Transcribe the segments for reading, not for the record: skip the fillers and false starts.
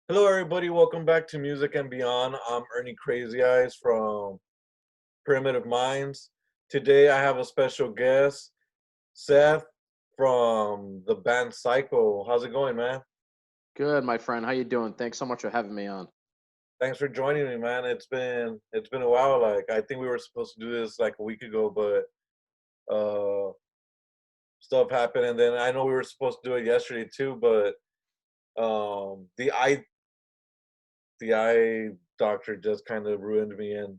Hello, everybody. Welcome back to Music and Beyond. I'm Ernie Crazy Eyes from Primitive Minds. Today, I have a special guest, Seth from the band Psycho. How's it going, man? Good, my friend. How you doing? Thanks so much for having me on. Thanks for joining me, man. It's been a while. Like I think we were supposed to do this like a week ago, but stuff happened, and then I know we were supposed to do it yesterday too, but um, the eye the eye doctor just kind of ruined me, and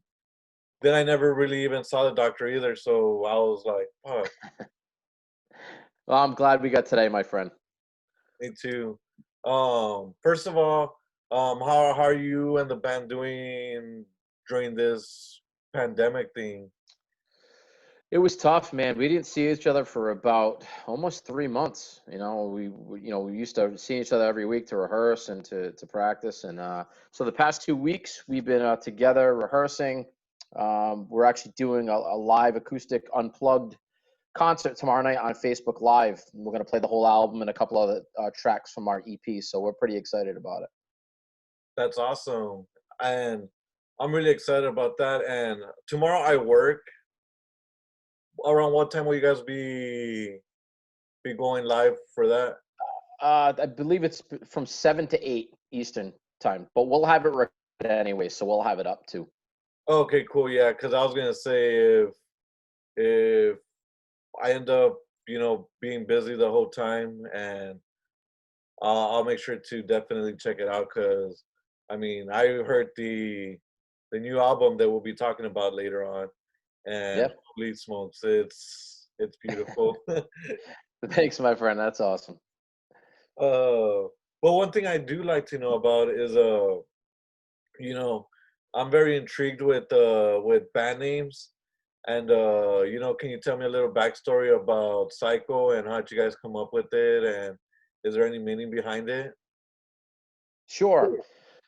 then I never really even saw the doctor either, so I was like, "Fuck, Well, I'm glad we got today, my friend. me too." First of all, how are you and the band doing during this pandemic thing? It was tough, man. We didn't see each other for about almost 3 months. We used to see each other every week to rehearse and to practice, and so the past 2 weeks we've been together rehearsing. We're actually doing a live acoustic unplugged concert tomorrow night on Facebook Live. We're gonna play the whole album and a couple other tracks from our EP, so we're pretty excited about it. That's awesome, and I'm really excited about that. And tomorrow I work. Around what time will you guys be going live for that? I believe it's from 7 to 8 Eastern time, but we'll have it recorded anyway, so we'll have it up too. Okay, cool. Yeah, because I was gonna say if I end up, being busy the whole time, and I'll make sure to definitely check it out. Cause I mean, I heard the new album that we'll be talking about later on, and Yep. holy smokes, it's beautiful. Thanks, my friend. That's awesome. uh, but one thing I do like to know about is you know, I'm very intrigued with band names, and can you tell me a little backstory about Psycho and how did you guys come up with it, and is there any meaning behind it? Sure.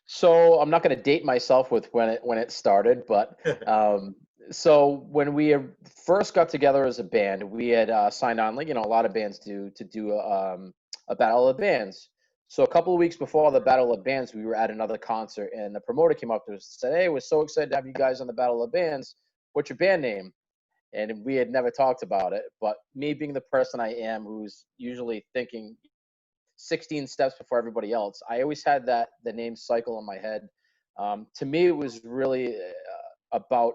So I'm not going to date myself with when it started, but um, so when first got together as a band, we had signed on, like a lot of bands do, to do a battle of bands. So a couple of weeks before the battle of bands, we were at another concert, and the promoter came up to us and said, "Hey, we're so excited to have you guys on the battle of bands. What's your band name?" And we had never talked about it, but me being the person I am, who's usually thinking 16 steps before everybody else. I always had the name Cycle in my head. To me, it was really about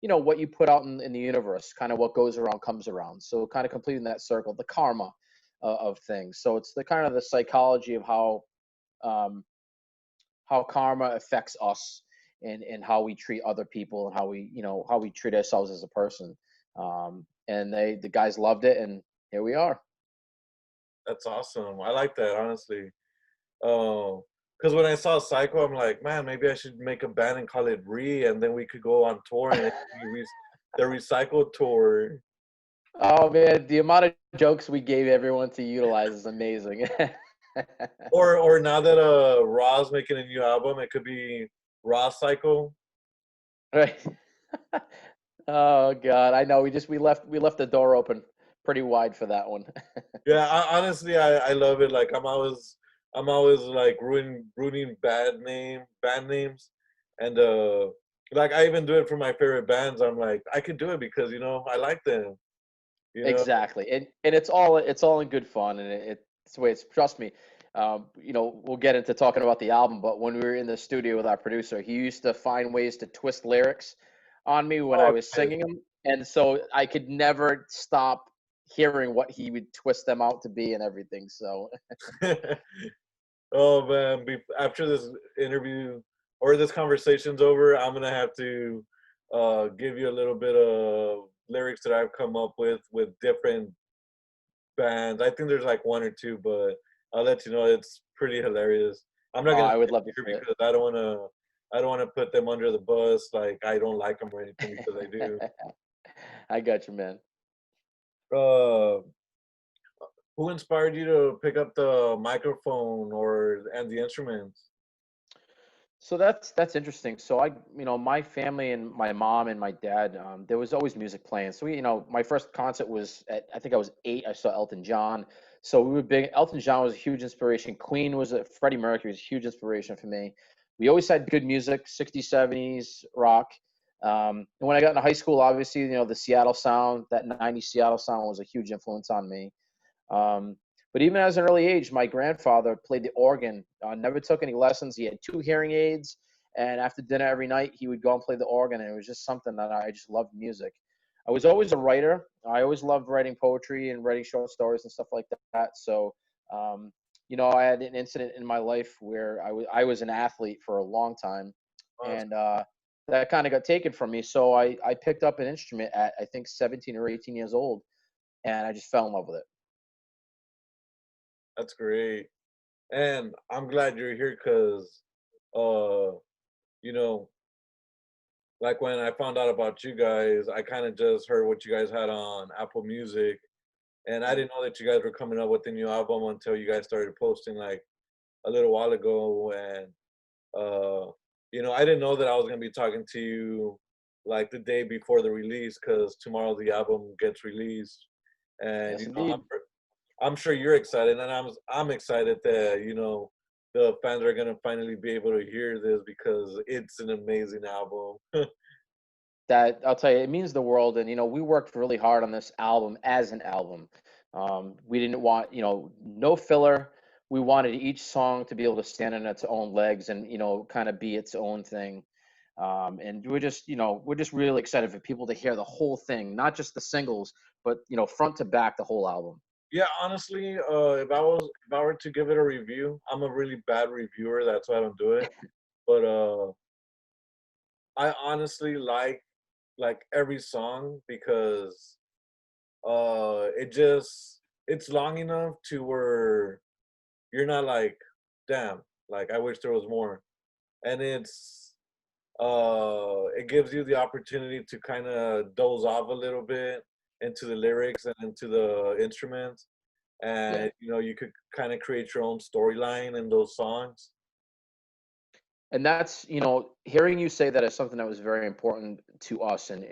what you put out in the universe, kind of what goes around comes around. So kind of completing that circle, the karma of things. So it's the kind of the psychology of um, how karma affects us and how we treat other people and how we treat ourselves as a person. And the guys loved it, and here we are. That's awesome. I like that, honestly. Because when I saw Psycho, I'm like, man, maybe I should make a band and call it Re, and then we could go on tour and it could be the Recycle tour. Oh man, the amount of jokes we gave everyone to utilize is amazing. Or now that Raw's making a new album, it could be Raw Cycle. Right. Oh God, I know. We left the door open pretty wide for that one. Yeah, honestly, I love it. Like I'm always like ruining band names, and like I even do it for my favorite bands. I'm like I could do it because I like them. You know. Exactly, and it's all in good fun, and it's the way it's. Trust me, we'll get into talking about the album, but when we were in the studio with our producer, he used to find ways to twist lyrics on me when I Oh, was singing them, and so I could never stop hearing what he would twist them out to be and everything. So nice. Oh man, after this interview or this conversation's over, I'm gonna have to give you a little bit of lyrics that I've come up with different bands. I think there's like one or two, but I'll let you know. It's pretty hilarious. I'm not gonna I say would it love to here hear because I don't wanna put them under the bus. Like I don't like them or anything because I do. it. I got you, man. Uh, who inspired you to pick up the microphone or and the instruments? So that's interesting. So my family and my mom and my dad, there was always music playing. So my first concert was at, I think I was 8. I saw Elton John. So we were big. Elton John was a huge inspiration. Queen was Freddie Mercury was a huge inspiration for me. We always had good music, 60s, 70s rock. And when I got into high school, obviously, the Seattle sound, that 90s Seattle sound was a huge influence on me. Um, but even as an early age, my grandfather played the organ, never took any lessons. He had 2 hearing aids. And after dinner every night, he would go and play the organ. And it was just something that I just loved music. I was always a writer. I always loved writing poetry and writing short stories and stuff like that. So, um, I had an incident in my life where I was an athlete for a long time. That's, And that kind of got taken from me. So I picked up an instrument at, I think, 17 or 18 years old. And I just fell in love with it. that's great. And I'm glad you're here because, uh, you know, like when I found out about you guys, I kind of just heard what you guys had on Apple Music, and I Mm. didn't know that you guys were coming up with a new album until you guys started posting like a little while ago. And uh, I didn't know that I was gonna be talking to you like the day before the release because tomorrow the album gets released, and Yes, indeed. I'm sure you're excited, and I'm excited that the fans are gonna finally be able to hear this because it's an amazing album. That I'll tell you, it means the world. And we worked really hard on this album as an album. We didn't want, no filler. We wanted each song to be able to stand on its own legs and kind of be its own thing. And we're just really excited for people to hear the whole thing, not just the singles, but front to back, the whole album. Yeah, honestly, if I were to give it a review, I'm a really bad reviewer. That's why I don't do it. But I honestly like every song because it's long enough to where you're not like, damn, like I wish there was more. And it gives you the opportunity to kind of doze off a little bit into the lyrics and into the instruments, Yeah. and you could kind of create your own storyline in those songs. And that's, hearing you say that is something that was very important to us. And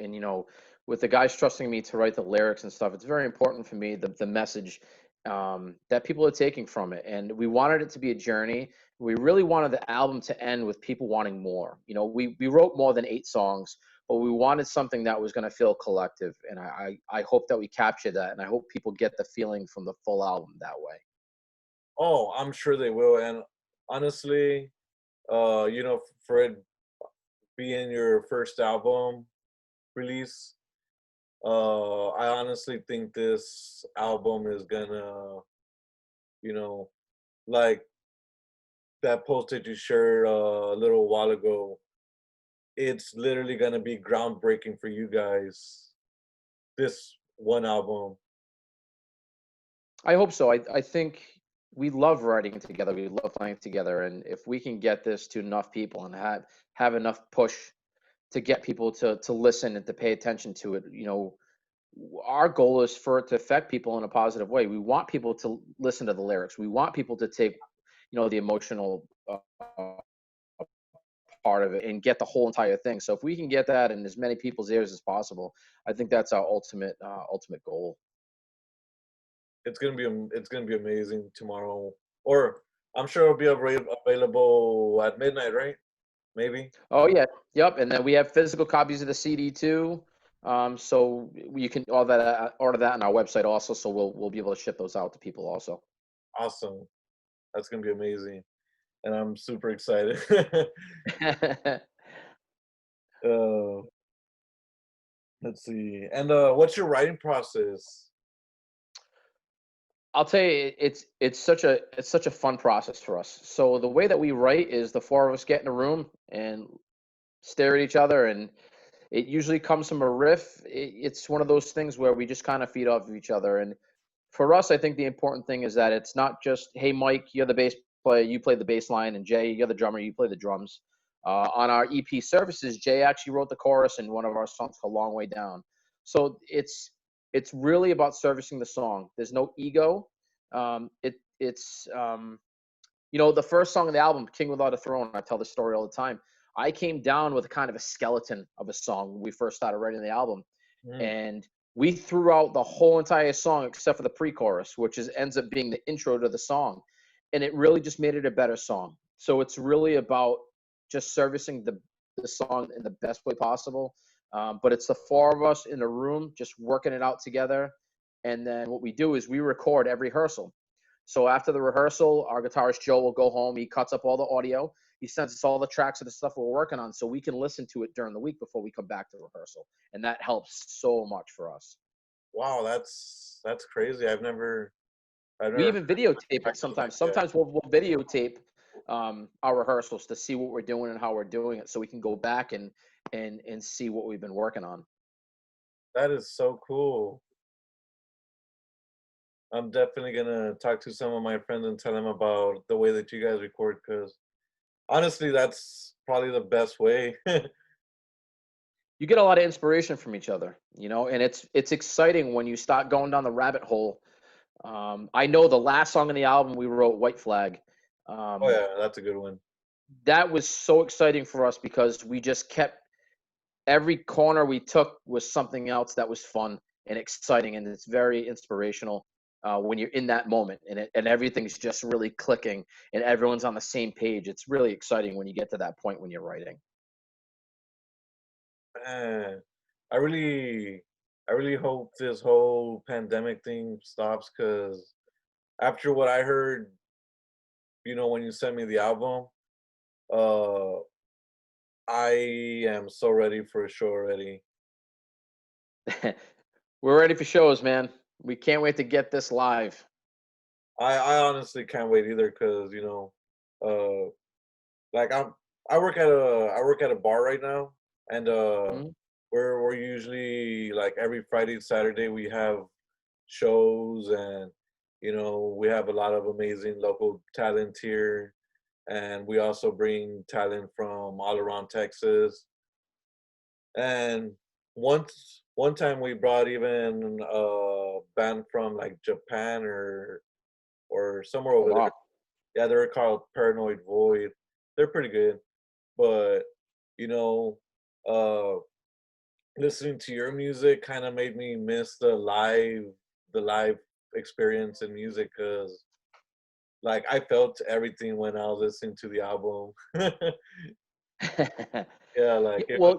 with the guys trusting me to write the lyrics and stuff, it's very important for me, the message that people are taking from it. And we wanted it to be a journey. We really wanted the album to end with people wanting more. We wrote more than 8 songs, but we wanted something that was going to feel collective. And I hope that we capture that. And I hope people get the feeling from the full album that way. Oh, I'm sure they will. And honestly, for it being your first album release, I honestly think this album is gonna, you know, like that post that you shared a little while ago. It's literally gonna be groundbreaking for you guys. This one album. I hope so. I think we love writing together. We love playing together, and if we can get this to enough people and have enough push to get people to listen and to pay attention to it, our goal is for it to affect people in a positive way. We want people to listen to the lyrics. We want people to take, the emotional part of it and get the whole entire thing. So if we can get that in as many people's ears as possible, I think that's our ultimate goal. It's gonna be amazing tomorrow. Or I'm sure it'll be available at midnight, right? Maybe. Oh yeah, yep. And then we have physical copies of the CD too. So you can order that on our website also. So we'll be able to ship those out to people also. Awesome. That's gonna be amazing, and I'm super excited. uh, let's see. And what's your writing process? I'll tell you, it's such a fun process for us. So the way that we write is the four of us get in a room and stare at each other, and it usually comes from a riff. It's one of those things where we just kind of feed off of each other. And for us, I think the important thing is that it's not just, hey, Mike, you're the bass player, you play the bass line, and Jay, you're the drummer, you play the drums. On our EP Services, Jay actually wrote the chorus in one of our songs called Long Way Down. So it's really about servicing the song. There's no ego. It's The first song of the album, King Without a Throne, I tell this story all the time. I came down with a kind of a skeleton of a song when we first started writing the album, Mm. and we threw out the whole entire song except for the pre-chorus, which ends up being the intro to the song, and it really just made it a better song. So it's really about just servicing the song in the best way possible. But it's the four of us in a room just working it out together, and then what we do is we record every rehearsal. So after the rehearsal, our guitarist Joe will go home. He cuts up all the audio. He sends us all the tracks of the stuff we're working on so we can listen to it during the week before we come back to rehearsal. And that helps so much for us. Wow, that's crazy. I've We never even videotape heard it of like sometimes. that. Sometimes we'll videotape our rehearsals to see what we're doing and how we're doing it so we can go back and see what we've been working on. That is so cool. I'm definitely gonna talk to some of my friends and tell them about the way that you guys record because honestly, that's probably the best way. You get a lot of inspiration from each other, and it's exciting when you start going down the rabbit hole. I know the last song on the album we wrote, White Flag. Oh Um, yeah, that's a good one. that was so exciting for us because we just kept every corner we took was something else that was fun and exciting, and it's very inspirational when you're in that moment and everything's just really clicking and everyone's on the same page. It's really exciting when you get to that point when you're writing. Man, I really, I really hope this whole pandemic thing stops because after what I heard, when you sent me the album, uh, I am so ready for a show already. We're ready for shows, man. We can't wait to get this live. I honestly can't wait either because uh, like I work at a bar right now, and Mhm. we're usually like every Friday and Saturday we have shows, and we have a lot of amazing local talent here, and we also bring talent from all around Texas. And one time we brought even a band from like Japan or somewhere Oh over there. wow. Yeah, they're called Paranoid Void. They're pretty good, but you know, uh, listening to your music kind of made me miss the live experience in music because like I felt everything when I was listening to the album. Yeah, like Yeah, it was.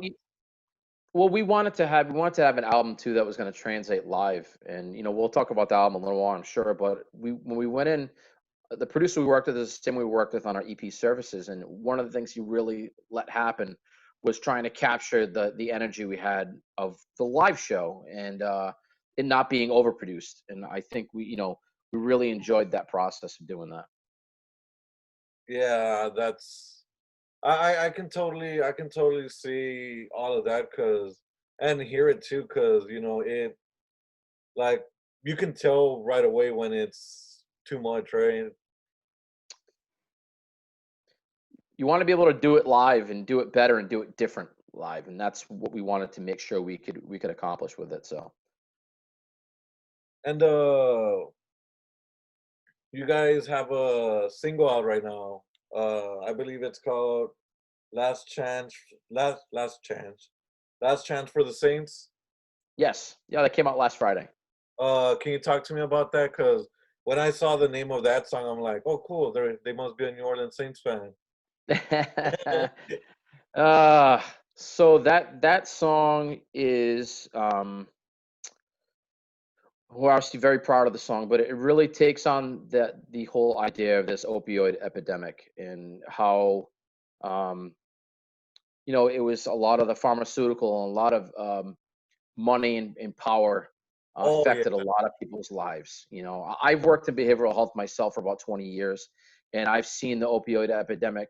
well, we wanted to have an album too that was going to translate live, and we'll talk about the album a little more, I'm sure. But when we went in, the producer we worked with is the same we worked with on our EP services, and one of the things he really let happen was trying to capture the energy we had of the live show and it not being overproduced. And I think we really enjoyed that process of doing that. Yeah, that's I can totally see all of that because and hear it too because it like you can tell right away when it's too much, right? You want to be able to do it live and do it better and do it different live, and that's what we wanted to make sure we could accomplish with it. So And you guys have a single out right now. I believe it's called Last Chance, Last Chance, Last Chance for the Saints. yes, yeah, that came out last Friday. Can you talk to me about that? Because when I saw the name of that song, I'm like, oh, cool. They must be a New Orleans Saints fan. uh, so that song is we're obviously very proud of the song, but it really takes on the whole idea of this opioid epidemic and how um, it was a lot of the pharmaceutical and a lot of money and power Oh yeah. affected a lot of people's lives. I've worked in behavioral health myself for about 20 years, and I've seen the opioid epidemic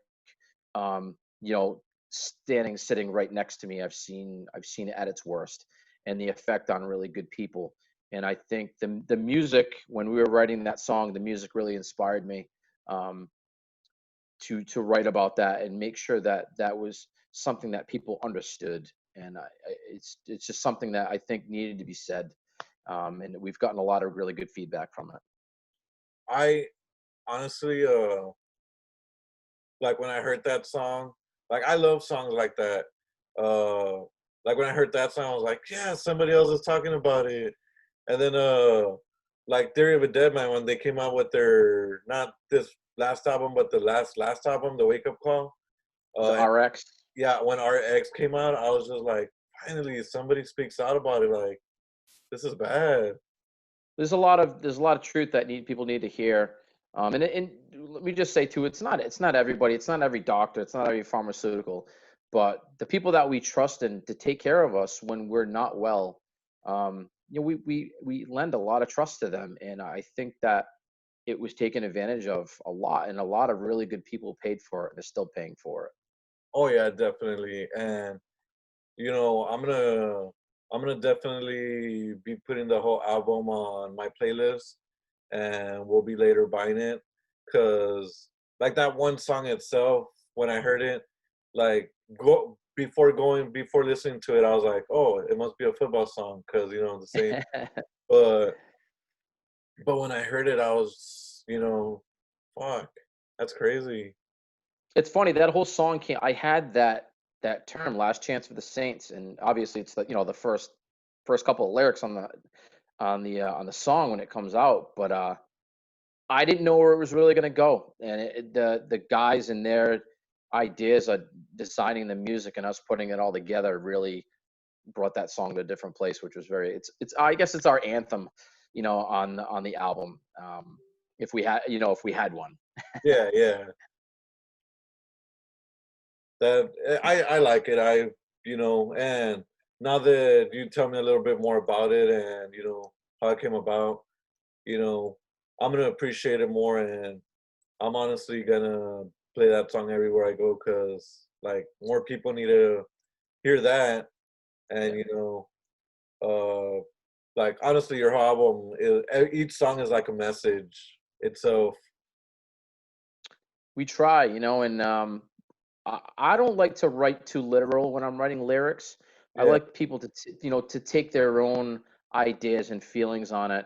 um, you know, sitting right next to me. I've seen it at its worst and the effect on really good people. And I think the music when we were writing that song, the music really inspired me um, to write about that and make sure that that was something that people understood. And it's just something that I think needed to be said. And we've gotten a lot of really good feedback from it. I honestly, like when I heard that song, like I love songs like that. Uh, like when I heard that song, I was like, yeah, somebody else is talking about it. And then like Theory of a Dead Man, when they came out with their, not this last album, but the last album, The Wake Up Call. The And RX. yeah, when RX came out, I was just like, finally somebody speaks out about it. Like, this is bad. There's a lot of truth that people need to hear. And let me just say too, it's not everybody, it's not every doctor, it's not every pharmaceutical, but the people that we trust and to take care of us when we're not well, we lend a lot of trust to them, and I think that it was taken advantage of a lot, and a lot of really good people paid for it and are still paying for it. Oh yeah, definitely. And I'm gonna definitely be putting the whole album on my playlist, and we'll be later buying it, cause like that one song itself, when I heard it, like before listening to it, I was like, oh, it must be a football song, cause the same. But when I heard it, I was, fuck, that's crazy. It's funny that whole song came. I had that term, "Last Chance for the Saints," and obviously it's the first couple of lyrics on the song when it comes out. But I didn't know where it was really going to go, and the guys and their ideas of designing the music and us putting it all together really brought that song to a different place, which was very. It's I guess it's our anthem, on the album. If we had one. Yeah, yeah. That I like it. And now that you tell me a little bit more about it, and how it came about, you know, I'm gonna appreciate it more, and I'm honestly gonna play that song everywhere I go, because like more people need to hear that. And Yeah. uh like honestly, your whole album each song is like a message itself. We try, and I don't like to write too literal when I'm writing lyrics. I Yeah. like people to take their own ideas and feelings on it.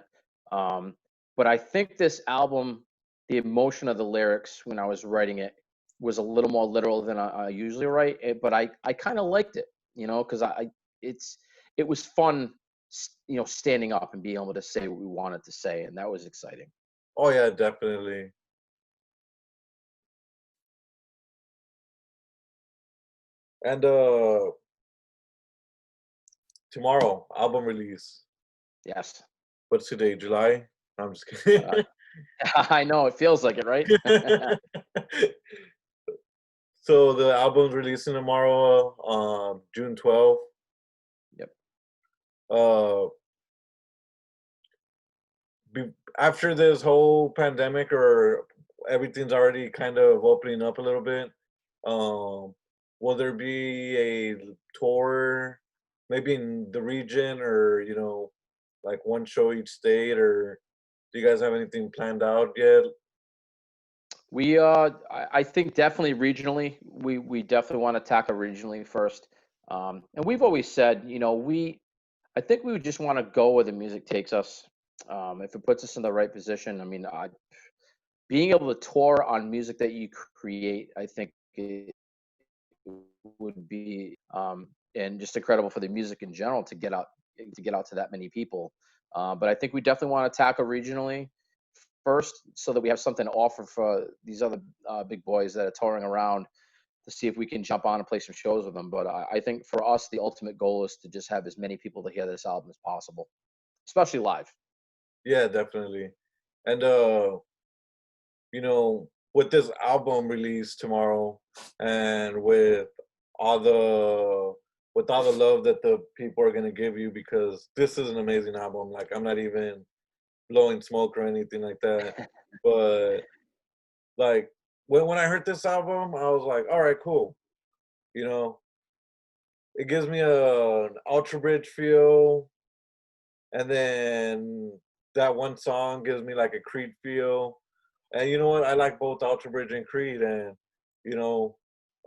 Um, but I think this album, the emotion of the lyrics when I was writing it was a little more literal than I usually write. But I kind of liked it, because it's it was fun, standing up and being able to say what we wanted to say, and that was exciting. Oh yeah, definitely. And tomorrow, album release. Yes. What's today? July? No, I'm just kidding. Uh, I know it feels like it, right? So the album's releasing tomorrow, June 12th. Yep. Uh, After this whole pandemic, or everything's already kind of opening up a little bit, um, will there be a tour, maybe in the region, or like one show each state, or do you guys have anything planned out yet? I think definitely regionally, we definitely want to tackle regionally first. And we've always said, I think we would just want to go where the music takes us. If it puts us in the right position, I mean, being able to tour on music that you create, I think it would be, and just incredible for the music in general to get out to that many people. But I think we definitely want to tackle regionally first, so that we have something to offer for these other big boys that are touring around, to see if we can jump on and play some shows with them. But I think for us, the ultimate goal is to just have as many people to hear this album as possible, especially live. Yeah, definitely. And with this album release tomorrow, and all the all the love that the people are gonna give you, because this is an amazing album. Like, I'm not even blowing smoke or anything like that. But like when I heard this album, I was like, all right, cool. You know, it gives me an Ultra Bridge feel, and then that one song gives me like a Creed feel. And you know what? I like both Ultra Bridge and Creed, and you know,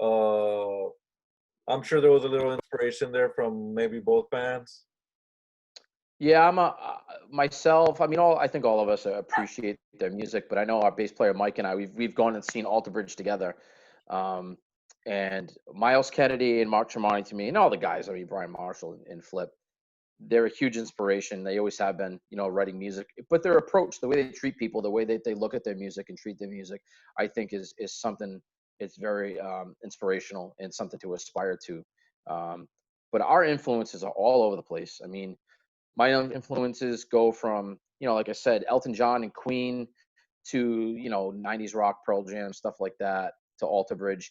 uh, I'm sure there was a little inspiration there from maybe both bands. Yeah, I'm a myself. I mean, I think all of us appreciate their music, but I know our bass player Mike and I, we've gone and seen Alter Bridge together. Um, and Miles Kennedy and Mark Tremonti to me, and all the guys, I mean, Brian Marshall and Flip, they're a huge inspiration. They always have been, writing music. But their approach, the way they treat people, the way that they look at their music and treat their music, I think is something. It's very inspirational and something to aspire to. Um, but our influences are all over the place. I mean, my own influences go from, like I said, Elton John and Queen to, 90s rock, Pearl Jam, stuff like that, to Alter Bridge.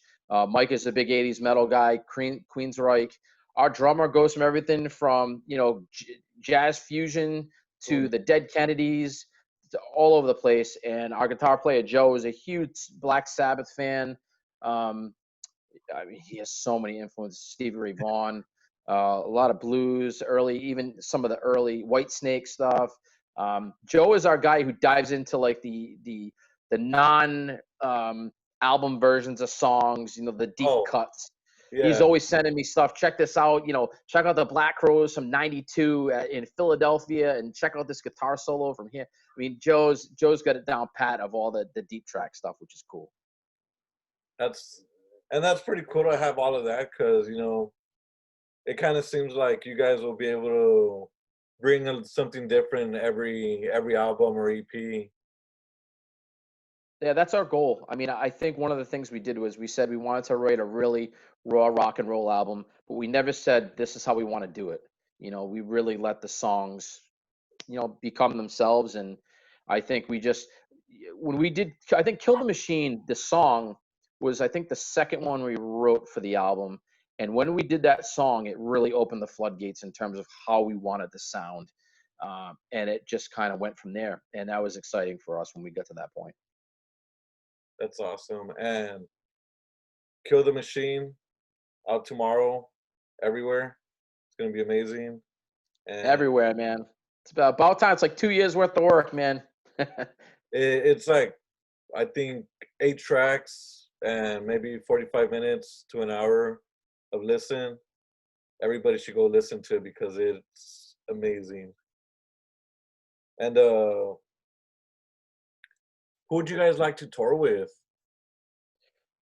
Mike is a big 80s metal guy, Queensryche. Our drummer goes from everything from, jazz fusion to the Dead Kennedys, to all over the place. And our guitar player, Joe, is a huge Black Sabbath fan. Um, I mean, he has so many influences. Stevie Ray Vaughan, a lot of blues, even some of the early White Snake stuff. Joe is our guy who dives into like the non album versions of songs, the deep Oh, cuts. He's yeah. always sending me stuff. Check this out. Check out the Black Crowes from '92 in Philadelphia, and check out this guitar solo from here. I mean, Joe's got it down pat of all the deep track stuff, which is cool. That's that's pretty cool to have all of that because it kind of seems like you guys will be able to bring something different every album or EP. Yeah, that's our goal. I mean, I think one of the things we did was we said we wanted to write a really raw rock and roll album, but we never said this is how we want to do it. We really let the songs, become themselves. And I think when we did, I think Kill the Machine, the song was, I think, the second one we wrote for the album. And when we did that song, it really opened the floodgates in terms of how we wanted the sound. And it just kind of went from there. And that was exciting for us when we got to that point. That's awesome. And Kill the Machine out tomorrow, everywhere. It's gonna be amazing. And Everywhere, man. It's about time. It's like 2 years worth of work, man. it's like I think 8 tracks and maybe 45 minutes to an hour of listen. Everybody should go listen to it because it's amazing. And who would you guys like to tour with?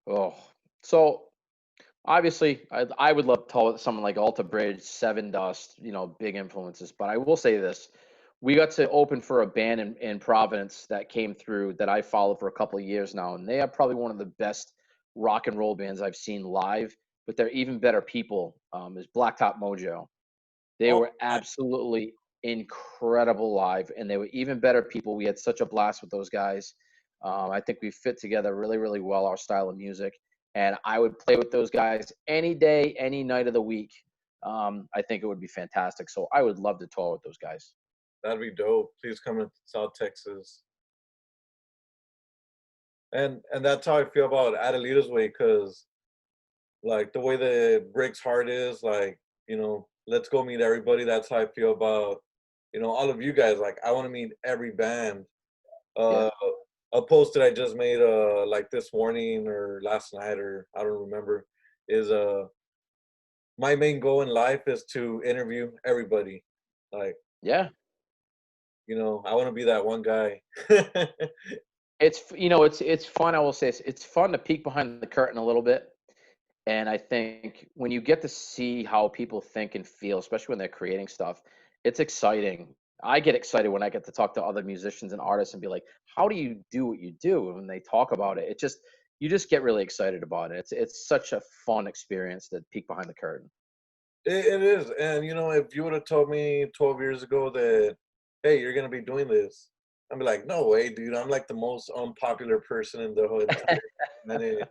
Oh, so obviously, I would love to talk with someone like Alter Bridge, Seven Dust, big influences. But I will say this: we got to open for a band in Providence that came through that I followed for a couple of years now, and they are probably one of the best rock and roll bands I've seen live. But they're even better people. Is Blacktop Mojo. They Oh, were absolutely incredible live, and they were even better people. We had such a blast with those guys. I think we fit together really, really well, our style of music. And I would play with those guys any day, any night of the week. I think it would be fantastic. So I would love to tour with those guys. that'd be dope. Please come to South Texas. And that's how I feel about Adelita's Way, because like the way that Brick's heart is, like, let's go meet everybody. That's how I feel about, all of you guys. Like I want to meet every band. Yeah. Uh a post that I just made like this morning or last night or I don't remember is my main goal in life is to interview everybody. Like, Yeah. I want to be that one guy. It's fun. I will say it's fun to peek behind the curtain a little bit. And I think when you get to see how people think and feel, especially when they're creating stuff, it's exciting. I get excited when I get to talk to other musicians and artists and be like, "How do you do what you do?" And when they talk about it, you just get really excited about it. It's such a fun experience to peek behind the curtain. It is. And if you would have told me 12 years ago that, hey, you're gonna be doing this, I'd be like, no way, dude. I'm like the most unpopular person in the whole entire planet.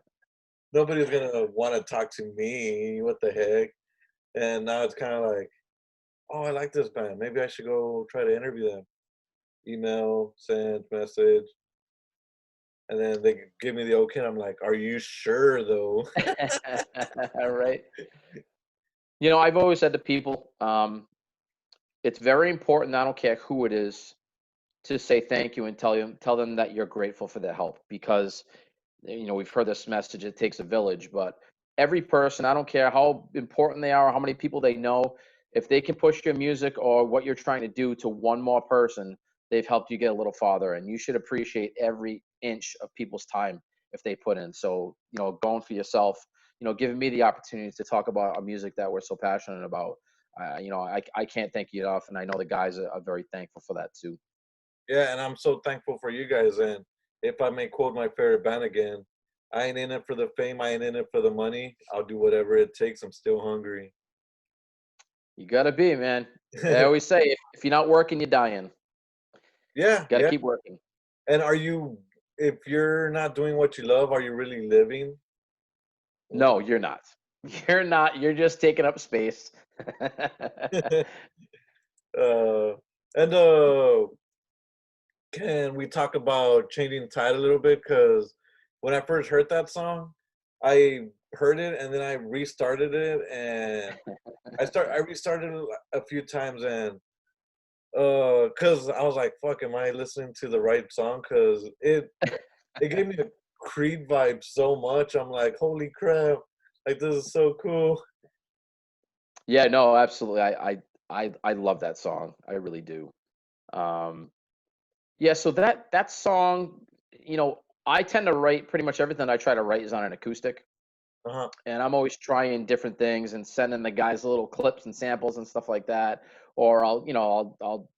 Nobody's gonna want to talk to me. What the heck? And now it's kind of like, oh, I like this band. Maybe I should go try to interview them. Email, send, message, and then they give me the okay. And I'm like, are you sure though? All right. I've always said to people, it's very important. I don't care who it is, to say thank you and tell them that you're grateful for their help, because we've heard this message, it takes a village. But every person, I don't care how important they are or how many people they know, if they can push your music or what you're trying to do to one more person, they've helped you get a little farther. And you should appreciate every inch of people's time. if they put in. So, going for yourself, giving me the opportunity to talk about our music that we're so passionate about. I can't thank you enough, and I know the guys are very thankful for that too. Yeah, and I'm so thankful for you guys. And if I may quote my favorite band again, I ain't in it for the fame, I ain't in it for the money. I'll do whatever it takes. I'm still hungry. You gotta be, man. I always say, if you're not working, you're dying. Yeah, Gotta yeah. keep working. And if you're not doing what you love, are you really living? No, you're not. You're not. You're just taking up space. uh, and can we talk about changing tide a little bit? Because when I first heard that song, I heard it and then I restarted it, and I restarted it a few times, and because I was like, "Fuck, am I listening to the right song?" Because it gave me a Creed vibe so much. I'm like, "Holy crap! Like this is so cool." Yeah, no, absolutely. I love that song. I really do. Um, yeah, so that song, I tend to write pretty much everything I try to write is on an acoustic, Uh-huh. and I'm always trying different things and sending the guys little clips and samples and stuff like that. Or I'll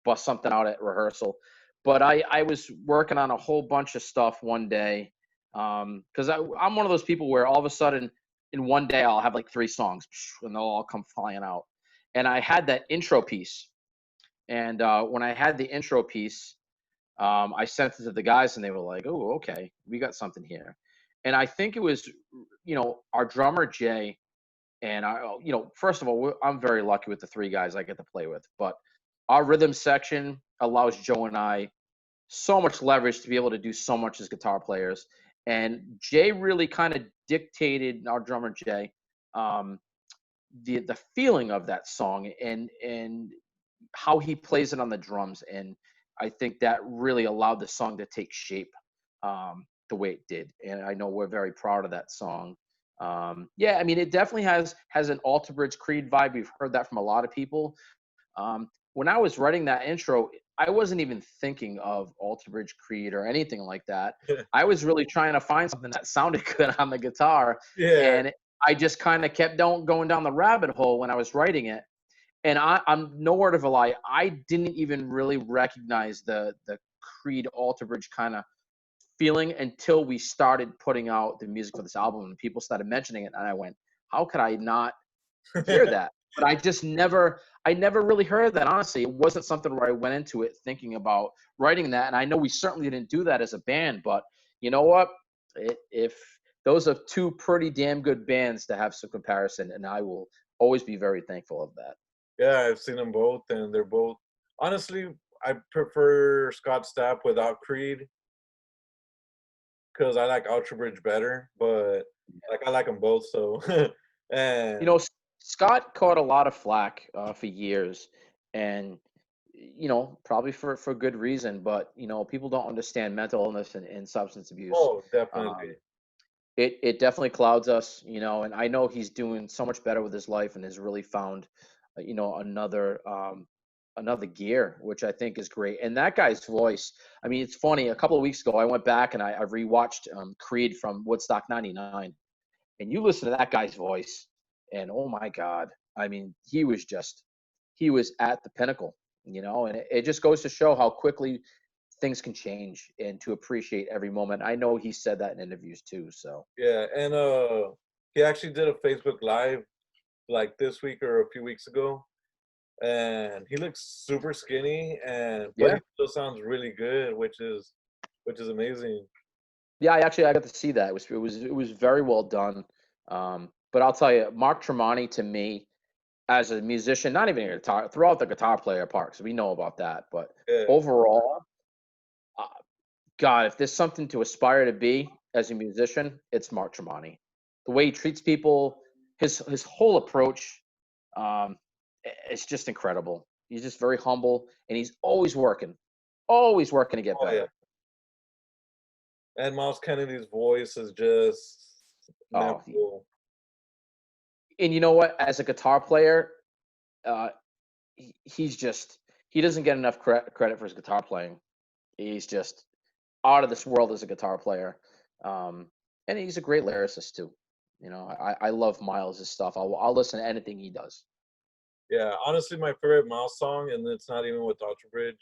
bust something out at rehearsal. But I was working on a whole bunch of stuff one day, because I'm one of those people where all of a sudden in one day I'll have like three songs and they'll all come flying out. And I had that intro piece, and when I had the intro piece, I sent it to the guys, and they were like, "Oh, okay, we got something here." And I think it was, our drummer Jay, and first of all, I'm very lucky with the three guys I get to play with. But our rhythm section allows Joe and I so much leverage to be able to do so much as guitar players. And Jay really kind of dictated, our drummer Jay, um, the feeling of that song, and how he plays it on the drums. And I think that really allowed the song to take shape, the way it did. And I know we're very proud of that song. Yeah, I mean, it definitely has an Alter Bridge Creed vibe. We've heard that from a lot of people. When I was writing that intro, I wasn't even thinking of Alter Bridge Creed or anything like that. I was really trying to find something that sounded good on the guitar, Yeah, and I just kind of kept going down the rabbit hole when I was writing it. And I'm no word of a lie. I didn't even really recognize the Creed Alter Bridge kind of feeling until we started putting out the music for this album and people started mentioning it. And I went, how could I not hear that? But I never really heard that. Honestly, it wasn't something where I went into it thinking about writing that. And I know we certainly didn't do that as a band, but you know what? If those are two pretty damn good bands to have some comparison, and I will always be very thankful of that. yeah. I've seen them both, and they're both honestly. I prefer Scott Stapp without Creed because I like Ultra Bridge better, but like I like them both. So, You and know, Scott caught a lot of flack for years, and probably for good reason. But people don't understand mental illness and substance abuse. oh, definitely. Um, it definitely clouds us, and I know he's doing so much better with his life and has really found, another gear, which I think is great. And that guy's voice, I mean, it's funny. A couple of weeks ago, I went back and I rewatched Creed from Woodstock '99, and you listen to that guy's voice, and oh my God, I mean, he was at the pinnacle, and it just goes to show how quickly things can change and to appreciate every moment. I know he said that in interviews too. So Yeah, and he actually did a Facebook Live like this week or a few weeks ago, and he looks super skinny, and but he yeah, still sounds really good, which is amazing. yeah, I got to see that. It was very well done. But I'll tell you, Mark Tremonti to me as a musician, not even a guitar, throughout the guitar player part, because we know about that, but Yeah. overall, uh, God, if there's something to aspire to be as a musician, it's Mark Tremonti. The way he treats people, his whole approach, um, it's just incredible. He's just very humble, and he's always working to get Oh yeah. better. And Miles Kennedy's voice is just Oh, memorable. and you know what? As a guitar player, uh, he's just he doesn't get enough credit for his guitar playing. He's just out of this world as a guitar player. And he's a great lyricist too. I love Miles' stuff. I'll listen to anything he does. Yeah, honestly, my favorite Miles song, and it's not even with Ultra Bridge,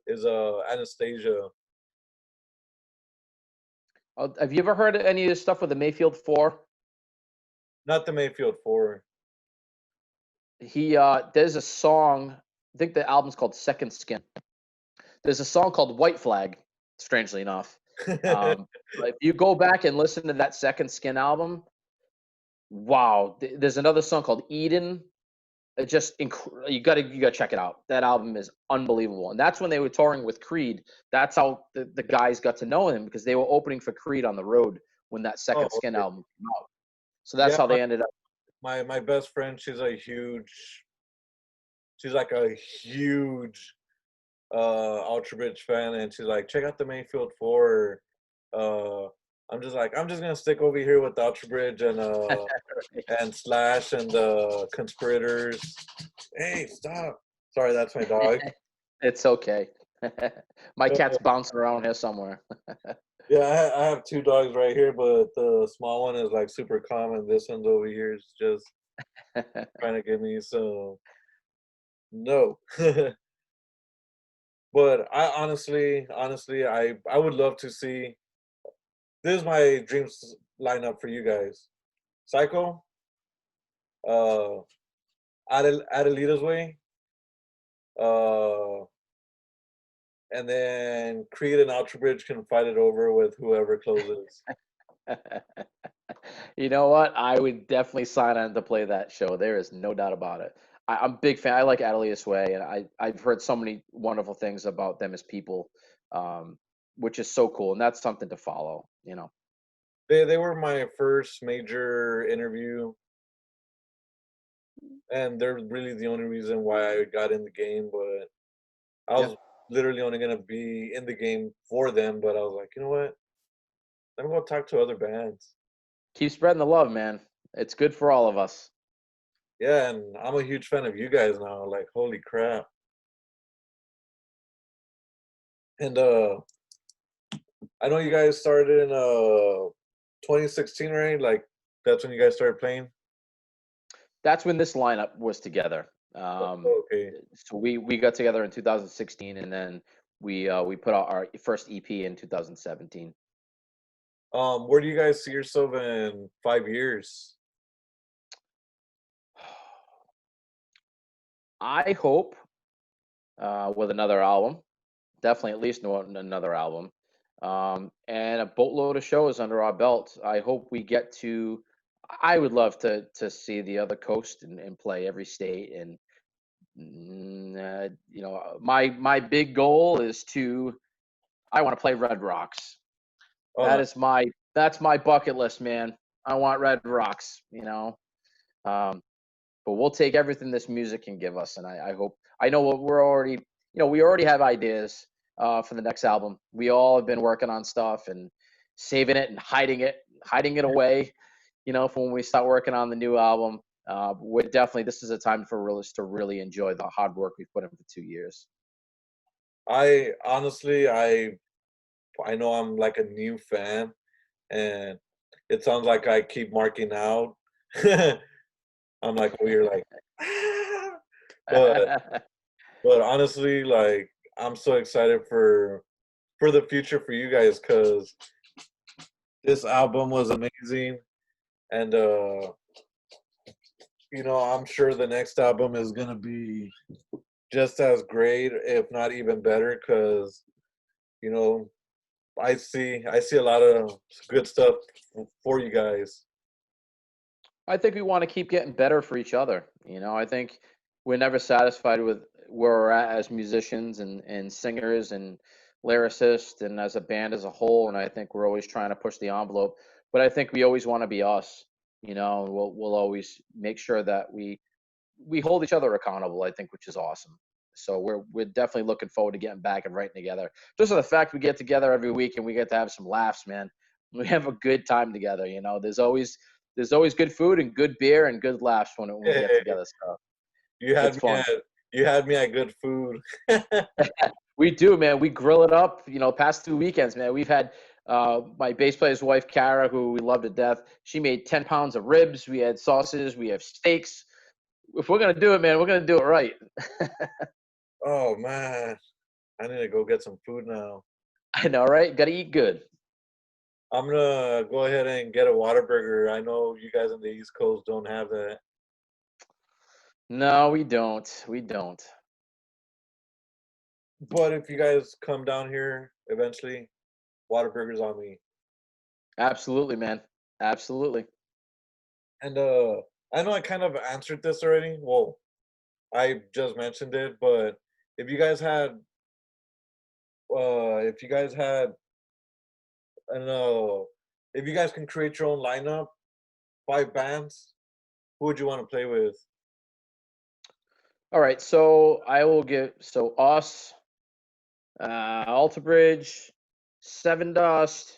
is Anastasia. Have you ever heard any of this stuff with the Mayfield Four? Not the Mayfield Four. There's a song. I think the album's called Second Skin. There's a song called White Flag. Strangely enough, but if you go back and listen to that Second Skin album, wow. There's another song called Eden. It just you gotta check it out. That album is unbelievable, and that's when they were touring with Creed. That's how the guys got to know him because they were opening for Creed on the road when that Oh, Second Skin okay. album came out. So that's Yeah, how they ended up. my best friend, she's like a huge Ultra Bridge fan, and she's like, check out the Mayfield Four. Uh, I'm just gonna stick over here with Ultra Bridge and Slash and the Conspirators. Hey, stop! Sorry, that's my dog. It's okay. My cat's Uh, bouncing around here somewhere. yeah, I have two dogs right here, but the small one is like super calm, and this one's over here is just trying to give me some no. But I honestly, I would love to see. This is my dreams lineup for you guys. Psycho, uh, Adelita's Way, uh, and then Creed and Ultra Bridge can fight it over with whoever closes. You know what? I would definitely sign on to play that show. There is no doubt about it. I'm a big fan. I like Adelius Way, and I've heard so many wonderful things about them as people, um, which is so cool, and that's something to follow. They were my first major interview, and they're really the only reason why I got in the game. But I Yeah, was literally only gonna be in the game for them. But I was like, you know what? Let me go talk to other bands. keep spreading the love, man. It's good for all of us. Yeah, and I'm a huge fan of you guys now. Like, holy crap! And I know you guys started in 2016, right? Like, that's when you guys started playing. That's when this lineup was together. Okay. So we got together in 2016, and then we put out our first EP in 2017. Where do you guys see yourself in 5 years? I hope with another album, definitely at least another album, and a boatload of shows under our belt. I hope we get to. I would love to see the other coast and play every state. And my big goal is to. I want to play Red Rocks. Oh, That no. is that's my bucket list, man. I want Red Rocks. Um, but we'll take everything this music can give us, and I hope. I know what we're already. We already have ideas for the next album. We all have been working on stuff and saving it and hiding it away. For when we start working on the new album. We're definitely this is a time for us to really enjoy the hard work we've put in for 2 years. I honestly, I know I'm like a new fan, and it sounds like I keep marking out. I'm like, oh, you're like, ah! but but honestly, like, I'm so excited for the future for you guys because this album was amazing, and I'm sure the next album is gonna be just as great, if not even better, because you know I see a lot of good stuff for you guys. I think we want to keep getting better for each other. I think we're never satisfied with where we're at as musicians and singers and lyricists and as a band as a whole. And I think we're always trying to push the envelope. But I think we always want to be us. We'll always make sure that we hold each other accountable. I think, which is awesome. So we're definitely looking forward to getting back and writing together. Just for the fact we get together every week and we get to have some laughs, man. We have a good time together. There's always good food and good beer and good laughs when we get Hey, together. So you it's had me fun. at you had me at good food. We do, man. We grill it up. Past 2 weekends, man. We've had My bass player's wife, Kara, who we love to death, she made 10 pounds of ribs. We had sausages. We have steaks. If we're going to do it, man, we're going to do it right. Oh man, I need to go get some food now. I know, right? Got to eat good. I'm gonna go ahead and get a Whataburger. I know you guys on the East Coast don't have that. No, we don't. We don't. But if you guys come down here eventually, Whataburger's on me. Absolutely, man. Absolutely. And I know I kind of answered this already. Well, I just mentioned it, but if you guys had if you guys had an if you guys can create your own lineup, 5 bands, who would you want to play with? All right. So I will give, so us, Alter Bridge, Seven Dust,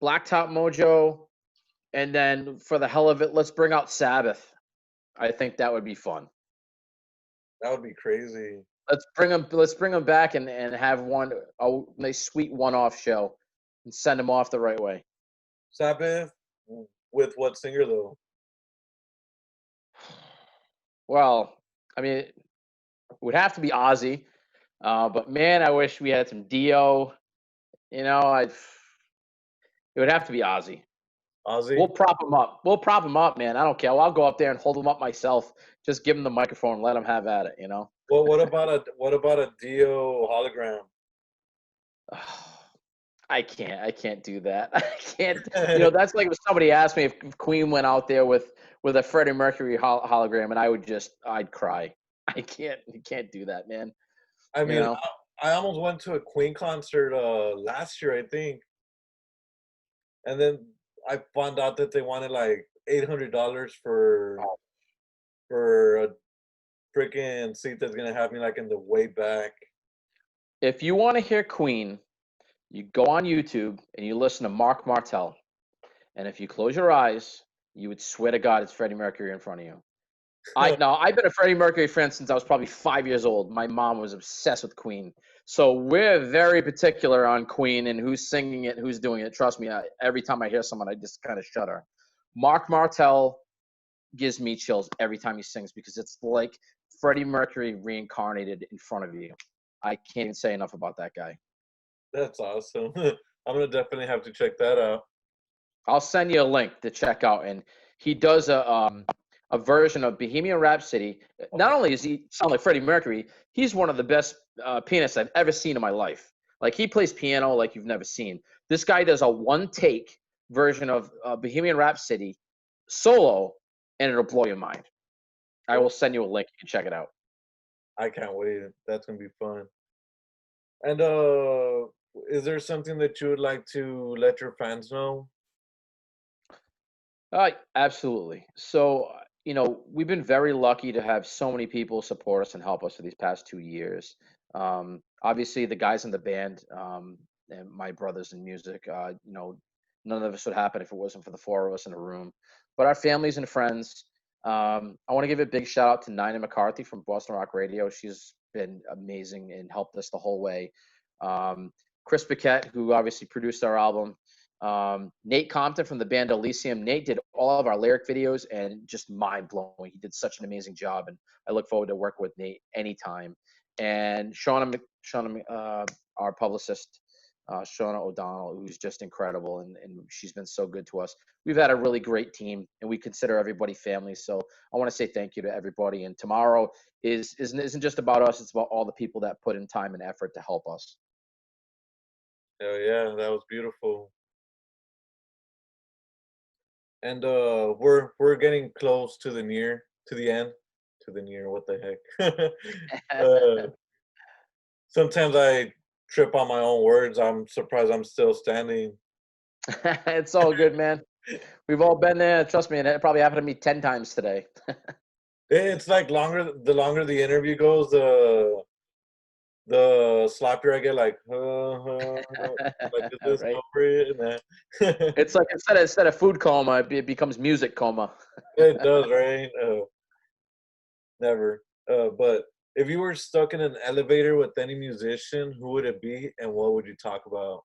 Blacktop Mojo, and then for the hell of it, let's bring out Sabbath. I think that would be fun. That would be crazy. Let's bring them back and have a nice sweet one-off show and send them off the right way. Sabbath with what singer though? Well, I mean, it would have to be Ozzy, but man, I wish we had some Dio. You know, it would have to be Ozzy. Ozzy? We'll prop him up. We'll prop him up, man. I don't care. I'll go up there and hold him up myself. Just give him the microphone and let him have at it. You know. Well, what about a Dio hologram? I can't do that. I can't. You know, that's like if somebody asked me if Queen went out there with a Freddie Mercury hologram, and I'd cry. I can't do that, man. I You mean, know. I almost went to a Queen concert last year, I think, and then I found out that they wanted like $800 for a freaking seat that's gonna have me like in the way back. If you want to hear Queen, you go on YouTube and you listen to Mark Martel, and if you close your eyes, you would swear to God it's Freddie Mercury in front of you. I've been a Freddie Mercury fan since I was probably 5 years old. My mom was obsessed with Queen, so we're very particular on Queen and who's singing it, who's doing it. Trust me, every time I hear someone, I just kind of shudder. Mark Martel gives me chills every time he sings because it's like Freddie Mercury reincarnated in front of you. I can't even say enough about that guy. That's awesome. I'm gonna definitely have to check that out. I'll send you a link to check out, and he does a version of Bohemian Rhapsody. Not only does he sound like Freddie Mercury, he's one of the best pianists I've ever seen in my life. Like he plays piano like you've never seen. This guy does a one take version of Bohemian Rhapsody solo, and it'll blow your mind. I will send you a link. You can check it out. I can't wait. That's gonna be fun. And is there something that you would like to let your fans know? Absolutely. So, you know, we've been very lucky to have so many people support us and help us for these past 2 years. Obviously, the guys in the band and my brothers in music, you know, none of this would happen if it wasn't for the four of us in the room. But our families and friends, I want to give a big shout out to Nina McCarthy from Boston Rock Radio. She's been amazing and helped us the whole way. Chris Paquette, who obviously produced our album, Nate Compton from the band Elysium. Nate did all of our lyric videos and just mind blowing. He did such an amazing job, and I look forward to working with Nate anytime. And our publicist, Shauna O'Donnell, who's just incredible, and she's been so good to us. We've had a really great team, and we consider everybody family. So I want to say thank you to everybody. And tomorrow isn't just about us; it's about all the people that put in time and effort to help us. Oh yeah, that was beautiful. And we're getting close to the end, to the near. What the heck? uh, Sometimes I trip on my own words. I'm surprised I'm still standing. It's all good, man. We've all been there. Trust me, and it probably happened to me 10 times today. It's like the longer the interview goes, the sloppier I get. Like, like is this Right? over it? Nah. It's like instead of food coma, it becomes music coma. It does, right? Never. But if you were stuck in an elevator with any musician, who would it be, and what would you talk about?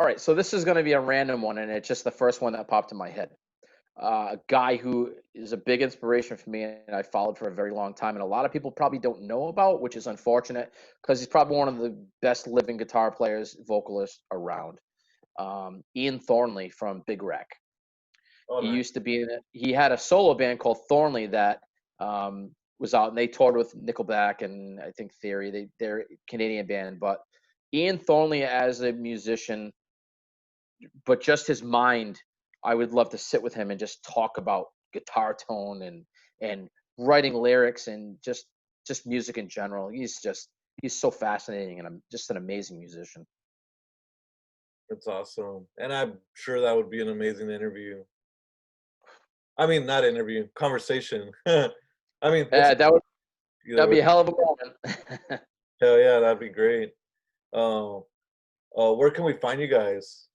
All right, so this is going to be a random one, and it's just the first one that popped in my head. A guy who is a big inspiration for me, and I followed for a very long time, and a lot of people probably don't know about, which is unfortunate because he's probably one of the best living guitar players, vocalists around. Ian Thornley from Big Wreck. Oh, He nice. used to be in it. He had a solo band called Thornley that was out, and they toured with Nickelback and I think Theory. They're a Canadian band, but Ian Thornley as a musician, but just his mind, I would love to sit with him and just talk about guitar tone and writing lyrics and just music in general. He's so fascinating and I'm just an amazing musician. That's awesome. And I'm sure that would be an amazing interview. I mean, not interview, conversation. I mean, it's either That'd way. be a hell of a moment. Hell yeah, that'd be great. Um, where can we find you guys?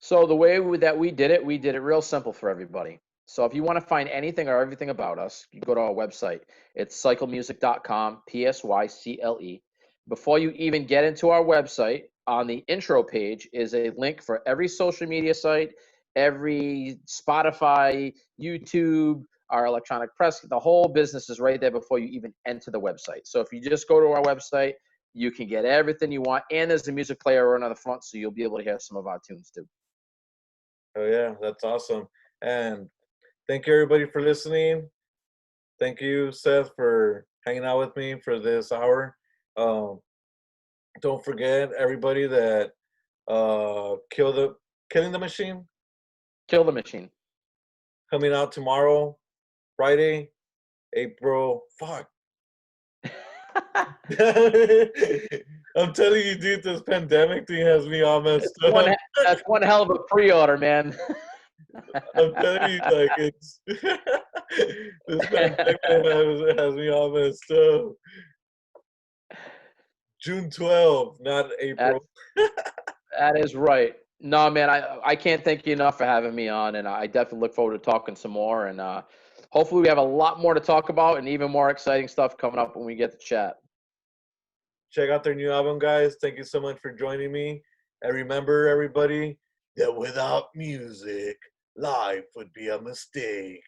So the way that we did it real simple for everybody. So if you want to find anything or everything about us, you go to our website. It's psychlemusic.com, Psycle. Before you even get into our website, on the intro page is a link for every social media site, every Spotify, YouTube, our electronic press, the whole business is right there before you even enter the website. So if you just go to our website, you can get everything you want, and there's a music player on the front, so you'll be able to hear some of our tunes too. Oh yeah, that's awesome. And thank you everybody for listening. Thank you, Seth, for hanging out with me for this hour. Um, don't forget everybody that killing the machine Kill the Machine. coming out tomorrow, Friday, April. Fuck. I'm telling you, dude, this pandemic thing has me all messed That's one. up. That's one hell of a pre-order, man. I'm telling you, like it's this pandemic has me all messed up. June 12th, not that April. that is right. No, man, I can't thank you enough for having me on, and I definitely look forward to talking some more. And hopefully, we have a lot more to talk about, and even more exciting stuff coming up when we get to chat. Check out their new album, guys. Thank you so much for joining me. And remember, everybody, that without music, life would be a mistake.